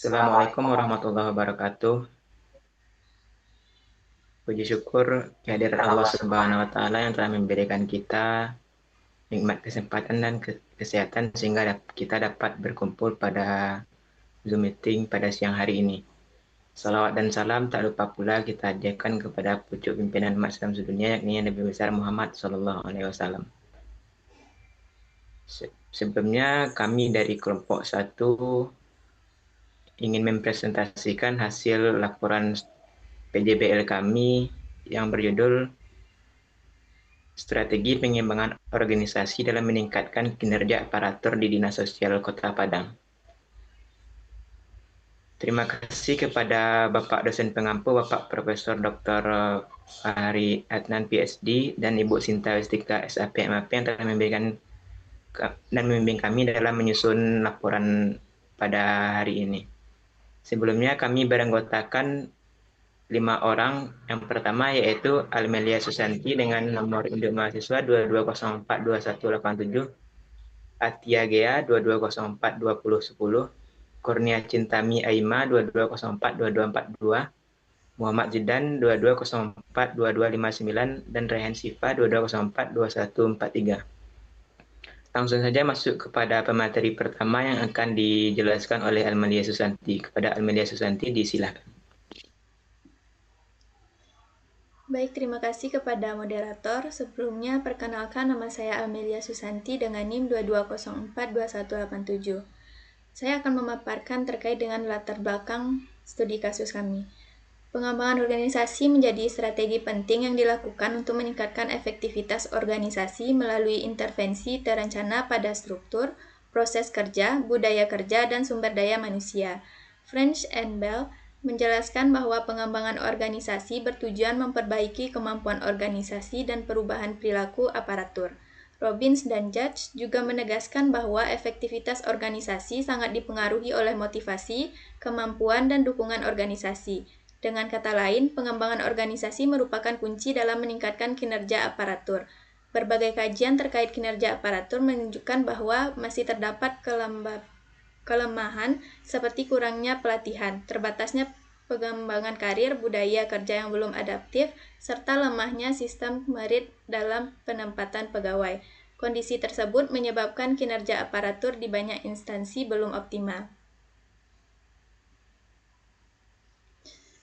Assalamualaikum warahmatullahi wabarakatuh. Puji syukur kehadirat Allah Subhanahu wa taala yang telah memberikan kita nikmat kesempatan dan kesehatan sehingga kita dapat berkumpul pada Zoom meeting pada siang hari ini. Salawat dan salam tak lupa pula kita ajarkan kepada pucuk pimpinan umat Islam sedunia yakni Nabi besar Muhammad SAW. Sebelumnya kami dari kelompok 1 ingin mempresentasikan hasil laporan PJBL kami yang berjudul Strategi Pengembangan Organisasi dalam Meningkatkan Kinerja Aparatur di Dinas Sosial Kota Padang. Terima kasih kepada Bapak dosen pengampu, Bapak Profesor Dr. Fahri Adnan PhD dan Ibu Sinta Westika SAP MAP yang telah memberikan dan membimbing kami dalam menyusun laporan pada hari ini. Sebelumnya kami beranggotakan 5 orang. Yang pertama yaitu Almelia Susanti dengan nomor induk mahasiswa 22042187, Atia Gea 22042010, Kurnia Cintami Aima 22042242, Muhammad Zidan 22042259, dan Rehan Sifa 22042143. Langsung saja masuk kepada pemateri pertama yang akan dijelaskan oleh Almelia Susanti. Kepada Almelia Susanti disilakan. Baik, terima kasih kepada moderator. Sebelumnya, perkenalkan nama saya Amelia Susanti dengan NIM 22042187. Saya akan memaparkan terkait dengan latar belakang studi kasus kami. Pengembangan organisasi menjadi strategi penting yang dilakukan untuk meningkatkan efektivitas organisasi melalui intervensi terencana pada struktur, proses kerja, budaya kerja, dan sumber daya manusia. French and Bell menjelaskan bahwa pengembangan organisasi bertujuan memperbaiki kemampuan organisasi dan perubahan perilaku aparatur. Robbins dan Judge juga menegaskan bahwa efektivitas organisasi sangat dipengaruhi oleh motivasi, kemampuan, dan dukungan organisasi. Dengan kata lain, pengembangan organisasi merupakan kunci dalam meningkatkan kinerja aparatur. Berbagai kajian terkait kinerja aparatur menunjukkan bahwa masih terdapat kelemahan seperti kurangnya pelatihan, terbatasnya pengembangan karir, budaya kerja yang belum adaptif, serta lemahnya sistem merit dalam penempatan pegawai. Kondisi tersebut menyebabkan kinerja aparatur di banyak instansi belum optimal.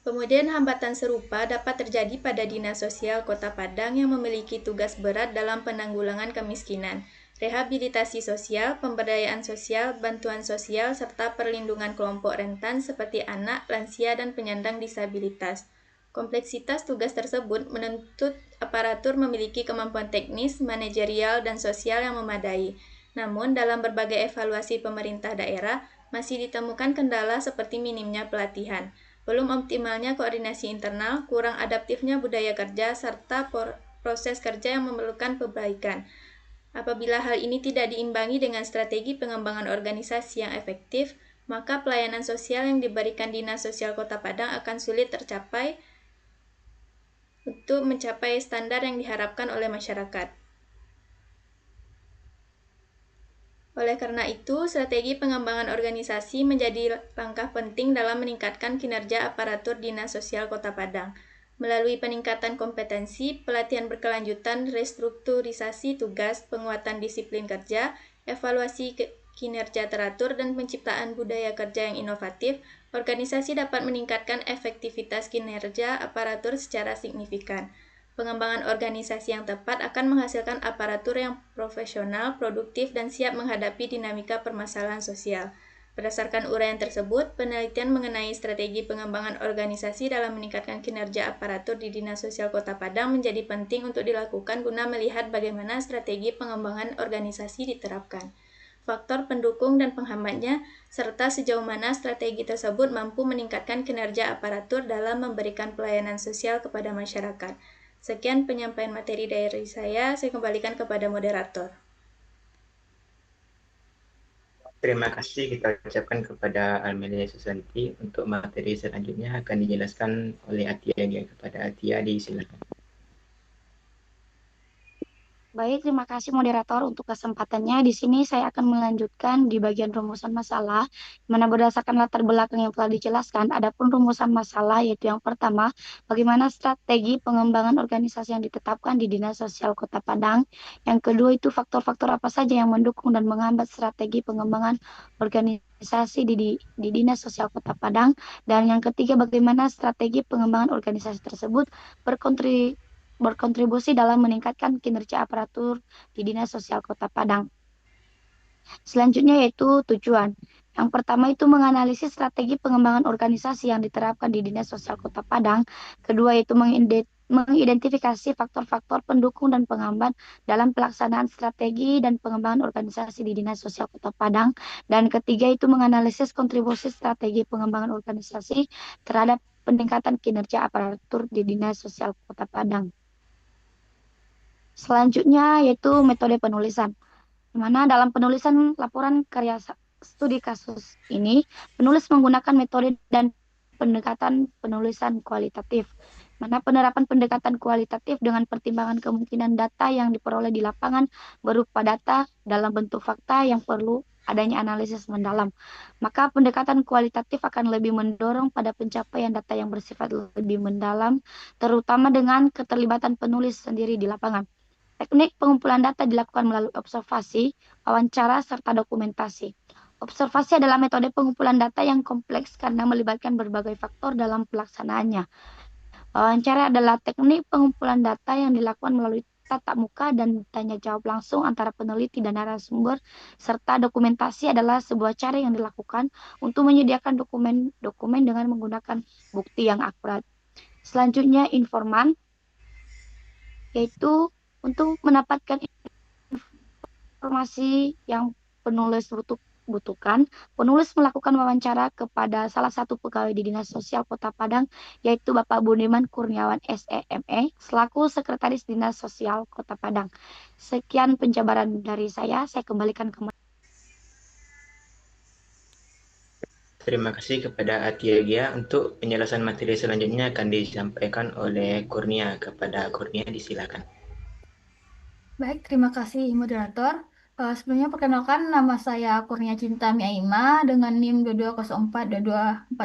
Kemudian hambatan serupa dapat terjadi pada Dinas Sosial Kota Padang yang memiliki tugas berat dalam penanggulangan kemiskinan, rehabilitasi sosial, pemberdayaan sosial, bantuan sosial, serta perlindungan kelompok rentan seperti anak, lansia, dan penyandang disabilitas. Kompleksitas tugas tersebut menuntut aparatur memiliki kemampuan teknis, manajerial, dan sosial yang memadai. Namun, dalam berbagai evaluasi pemerintah daerah, masih ditemukan kendala seperti minimnya pelatihan, belum optimalnya koordinasi internal, kurang adaptifnya budaya kerja, serta proses kerja yang memerlukan perbaikan. Apabila hal ini tidak diimbangi dengan strategi pengembangan organisasi yang efektif, maka pelayanan sosial yang diberikan Dinas Sosial Kota Padang akan sulit tercapai untuk mencapai standar yang diharapkan oleh masyarakat. Oleh karena itu, strategi pengembangan organisasi menjadi langkah penting dalam meningkatkan kinerja aparatur Dinas Sosial Kota Padang. Melalui peningkatan kompetensi, pelatihan berkelanjutan, restrukturisasi tugas, penguatan disiplin kerja, evaluasi kinerja teratur, dan penciptaan budaya kerja yang inovatif, organisasi dapat meningkatkan efektivitas kinerja aparatur secara signifikan. Pengembangan organisasi yang tepat akan menghasilkan aparatur yang profesional, produktif, dan siap menghadapi dinamika permasalahan sosial. Berdasarkan uraian tersebut, penelitian mengenai strategi pengembangan organisasi dalam meningkatkan kinerja aparatur di Dinas Sosial Kota Padang menjadi penting untuk dilakukan guna melihat bagaimana strategi pengembangan organisasi diterapkan, faktor pendukung dan penghambatnya, serta sejauh mana strategi tersebut mampu meningkatkan kinerja aparatur dalam memberikan pelayanan sosial kepada masyarakat. Sekian penyampaian materi dari saya kembalikan kepada moderator. Terima kasih kita ucapkan kepada Almelia Susanti. Untuk materi selanjutnya akan dijelaskan oleh Atia Gea. Kepada Atia disilakan. Baik, terima kasih moderator untuk kesempatannya. Di sini saya akan melanjutkan di bagian rumusan masalah, di mana berdasarkan latar belakang yang telah dijelaskan, adapun rumusan masalah yaitu yang pertama, bagaimana strategi pengembangan organisasi yang ditetapkan di Dinas Sosial Kota Padang. Yang kedua itu faktor-faktor apa saja yang mendukung dan menghambat strategi pengembangan organisasi di Dinas Sosial Kota Padang. Dan yang ketiga, bagaimana strategi pengembangan organisasi tersebut berkontribusi dalam meningkatkan kinerja aparatur di Dinas Sosial Kota Padang. Selanjutnya yaitu tujuan. Yang pertama itu menganalisis strategi pengembangan organisasi yang diterapkan di Dinas Sosial Kota Padang. Kedua itu mengidentifikasi faktor-faktor pendukung dan penghambat dalam pelaksanaan strategi dan pengembangan organisasi di Dinas Sosial Kota Padang. Dan ketiga itu menganalisis kontribusi strategi pengembangan organisasi terhadap peningkatan kinerja aparatur di Dinas Sosial Kota Padang. Selanjutnya yaitu metode penulisan. Di mana dalam penulisan laporan karya studi kasus ini, penulis menggunakan metode dan pendekatan penulisan kualitatif. Mana penerapan pendekatan kualitatif dengan pertimbangan kemungkinan data yang diperoleh di lapangan berupa data dalam bentuk fakta yang perlu adanya analisis mendalam. Maka pendekatan kualitatif akan lebih mendorong pada pencapaian data yang bersifat lebih mendalam, terutama dengan keterlibatan penulis sendiri di lapangan. Teknik pengumpulan data dilakukan melalui observasi, wawancara, serta dokumentasi. Observasi adalah metode pengumpulan data yang kompleks karena melibatkan berbagai faktor dalam pelaksanaannya. Wawancara adalah teknik pengumpulan data yang dilakukan melalui tatap muka dan tanya jawab langsung antara peneliti dan narasumber, serta dokumentasi adalah sebuah cara yang dilakukan untuk menyediakan dokumen-dokumen dengan menggunakan bukti yang akurat. Selanjutnya, informan, yaitu untuk mendapatkan informasi yang penulis butuhkan, penulis melakukan wawancara kepada salah satu pegawai di Dinas Sosial Kota Padang, yaitu Bapak Budiman Kurniawan SEME, selaku Sekretaris Dinas Sosial Kota Padang. Sekian penjabaran dari saya kembalikan ke Terima kasih kepada Atia Gia. Untuk penjelasan materi selanjutnya akan disampaikan oleh Kurnia. Kepada Kurnia disilakan. Baik, terima kasih moderator. Sebelumnya perkenalkan nama saya Kurnia Cinta Miaima dengan NIM 22042242.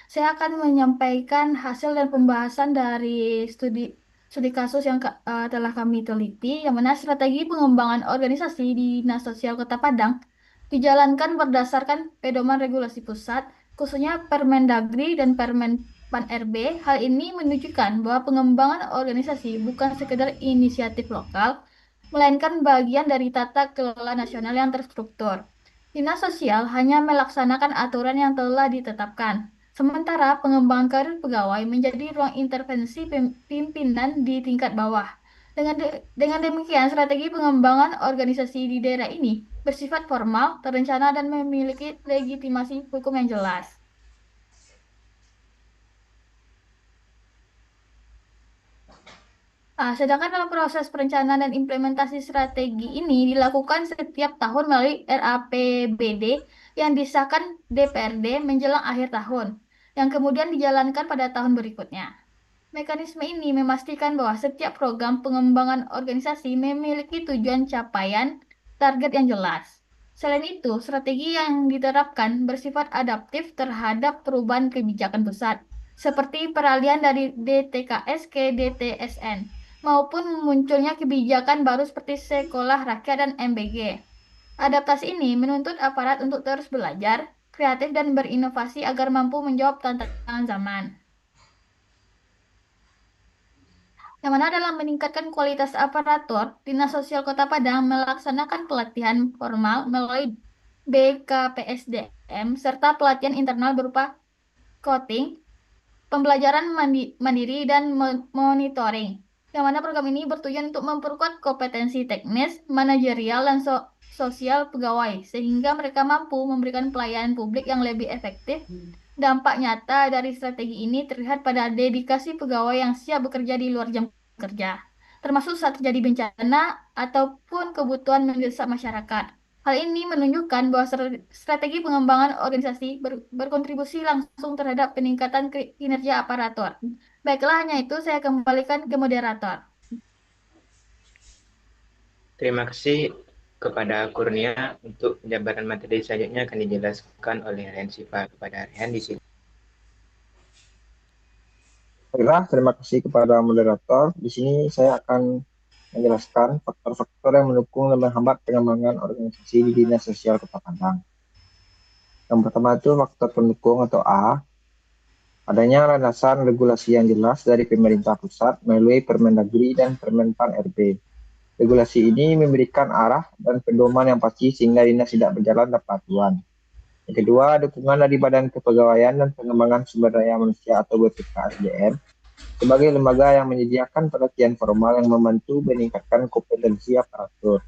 Saya akan menyampaikan hasil dan pembahasan dari studi studi kasus yang telah kami teliti, yang mana strategi pengembangan organisasi di Dinas Sosial Kota Padang dijalankan berdasarkan pedoman regulasi pusat, khususnya Permendagri dan Permen Pan RB. Hal ini menunjukkan bahwa pengembangan organisasi bukan sekedar inisiatif lokal, melainkan bagian dari tata kelola nasional yang terstruktur. Dinas sosial hanya melaksanakan aturan yang telah ditetapkan, sementara pengembangan karir pegawai menjadi ruang intervensi pimpinan di tingkat bawah. Dengan demikian, strategi pengembangan organisasi di daerah ini bersifat formal, terencana, dan memiliki legitimasi hukum yang jelas. Sedangkan dalam proses perencanaan dan implementasi strategi ini dilakukan setiap tahun melalui RAPBD yang disahkan DPRD menjelang akhir tahun, yang kemudian dijalankan pada tahun berikutnya. Mekanisme ini memastikan bahwa setiap program pengembangan organisasi memiliki tujuan capaian target yang jelas. Selain itu, strategi yang diterapkan bersifat adaptif terhadap perubahan kebijakan pusat, seperti peralihan dari DTKS ke DTSN, maupun munculnya kebijakan baru seperti Sekolah Rakyat dan MBG. Adaptasi ini menuntut aparat untuk terus belajar, kreatif, dan berinovasi agar mampu menjawab tantangan zaman. Yang mana dalam meningkatkan kualitas aparatur, Dinas Sosial Kota Padang melaksanakan pelatihan formal melalui BKPSDM serta pelatihan internal berupa coding, pembelajaran mandiri, dan monitoring. Yang mana program ini bertujuan untuk memperkuat kompetensi teknis, manajerial, dan sosial pegawai, sehingga mereka mampu memberikan pelayanan publik yang lebih efektif. Dampak nyata dari strategi ini terlihat pada dedikasi pegawai yang siap bekerja di luar jam kerja, termasuk saat terjadi bencana ataupun kebutuhan mendesak masyarakat. Hal ini menunjukkan bahwa strategi pengembangan organisasi berkontribusi langsung terhadap peningkatan kinerja aparatur. Baiklah, hanya itu saya kembalikan ke moderator. Terima kasih kepada Kurnia. Untuk penjabaran materi selanjutnya akan dijelaskan oleh Rehan Siva kepada Rehan di sini. Baiklah, terima kasih kepada moderator. Di sini saya akan menjelaskan faktor-faktor yang mendukung dan menghambat pengembangan organisasi di Dinas Sosial Kota Padang. Yang pertama itu faktor pendukung atau A, adanya landasan regulasi yang jelas dari pemerintah pusat melalui Permendagri dan Permenpan RB. Regulasi ini memberikan arah dan pedoman yang pasti sehingga dinas tidak berjalan tanpa acuan. Yang kedua, dukungan dari Badan Kepegawaian dan Pengembangan Sumber Daya Manusia atau BPK-SDM sebagai lembaga yang menyediakan pelatihan formal yang membantu meningkatkan kompetensi aparatur.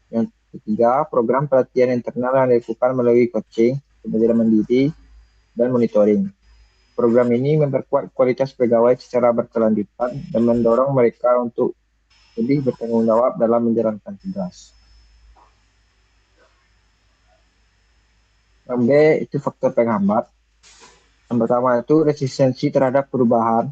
Yang ketiga, program pelatihan internal yang dilakukan melalui coaching, pembelajaran mandiri, dan monitoring. Program ini memperkuat kualitas pegawai secara berkelanjutan dan mendorong mereka untuk lebih bertanggung jawab dalam menjalankan tugas. Yang B itu faktor penghambat. Yang pertama itu resistensi terhadap perubahan.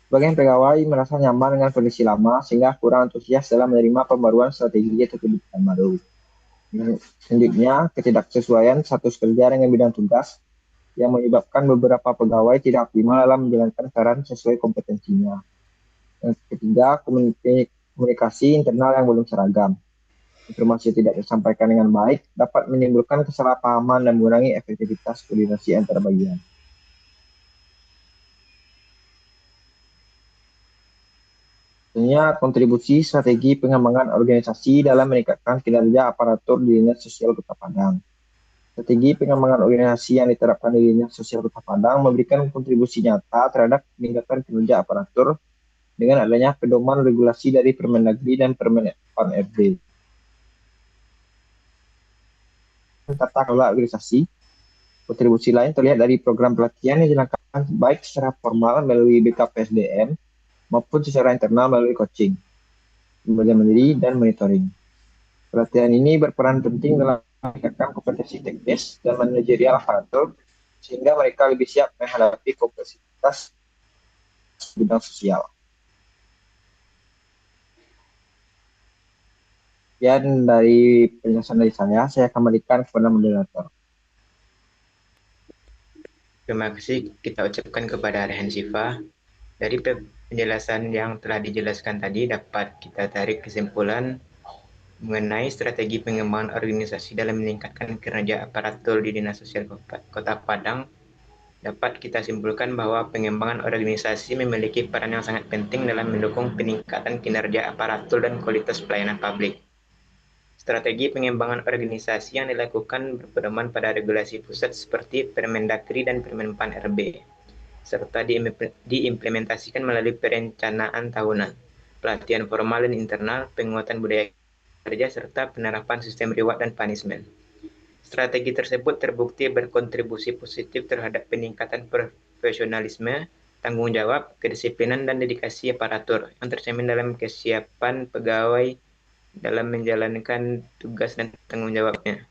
Sebagian pegawai merasa nyaman dengan kondisi lama sehingga kurang antusias dalam menerima pembaruan strategi atau kebijakan baru. Selanjutnya, ketidaksesuaian status kerja dengan bidang tugas yang menyebabkan beberapa pegawai tidak optimal dalam menjalankan peran sesuai kompetensinya. Yang ketiga, komunikasi internal yang belum seragam. Informasi tidak disampaikan dengan baik dapat menimbulkan kesalahpahaman dan mengurangi efektivitas koordinasi antar bagian. Tentunya kontribusi strategi pengembangan organisasi dalam meningkatkan kinerja aparatur di Dinas Sosial Kota Padang. Strategi pengembangan organisasi yang diterapkan di Dinas Sosial Kota Padang memberikan kontribusi nyata terhadap peningkatan kinerja aparatur dengan adanya pedoman regulasi dari Permendagri dan Permenpan RB. Tata kelola organisasi. Kontribusi lain terlihat dari program pelatihan yang dilakukan baik secara formal melalui BKPSDM maupun secara internal melalui coaching, pembelajaran mandiri, dan monitoring. Pelatihan ini berperan penting dalam meningkatkan kompetensi teknis dan manajerial aparatur sehingga mereka lebih siap menghadapi kompleksitas bidang sosial. Dan dari penjelasan dari saya kembalikan kepada moderator. Terima kasih kita ucapkan kepada Rehan Siva. Dari penjelasan yang telah dijelaskan tadi dapat kita tarik kesimpulan mengenai strategi pengembangan organisasi dalam meningkatkan kinerja aparatur di Dinas Sosial Kota Padang. Dapat kita simpulkan bahwa pengembangan organisasi memiliki peran yang sangat penting dalam mendukung peningkatan kinerja aparatur dan kualitas pelayanan publik. Strategi pengembangan organisasi yang dilakukan berpedoman pada regulasi pusat seperti Permendagri dan Permenpan RB, serta diimplementasikan melalui perencanaan tahunan, pelatihan formal dan internal, penguatan budaya kerja, serta penerapan sistem reward dan punishment. Strategi tersebut terbukti berkontribusi positif terhadap peningkatan profesionalisme, tanggung jawab, kedisiplinan, dan dedikasi aparatur yang tercermin dalam kesiapan pegawai dalam menjalankan tugas dan tanggung jawabnya.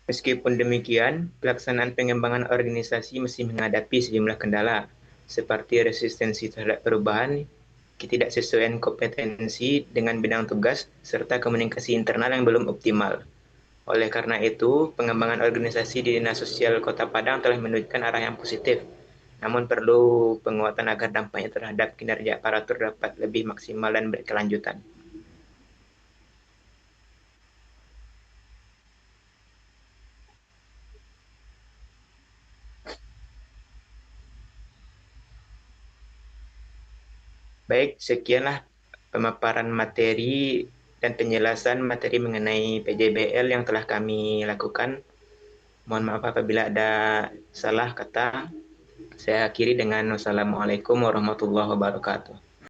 Meskipun demikian, pelaksanaan pengembangan organisasi masih menghadapi sejumlah kendala, seperti resistensi terhadap perubahan, ketidaksesuaian kompetensi dengan bidang tugas, serta komunikasi internal yang belum optimal. Oleh karena itu, pengembangan organisasi di Dinas Sosial Kota Padang telah menunjukkan arah yang positif, namun perlu penguatan agar dampaknya terhadap kinerja aparatur dapat lebih maksimal dan berkelanjutan. Baik, sekianlah pemaparan materi dan penjelasan materi mengenai PJBL yang telah kami lakukan. Mohon maaf apabila ada salah kata. Saya akhiri dengan wassalamualaikum warahmatullahi wabarakatuh.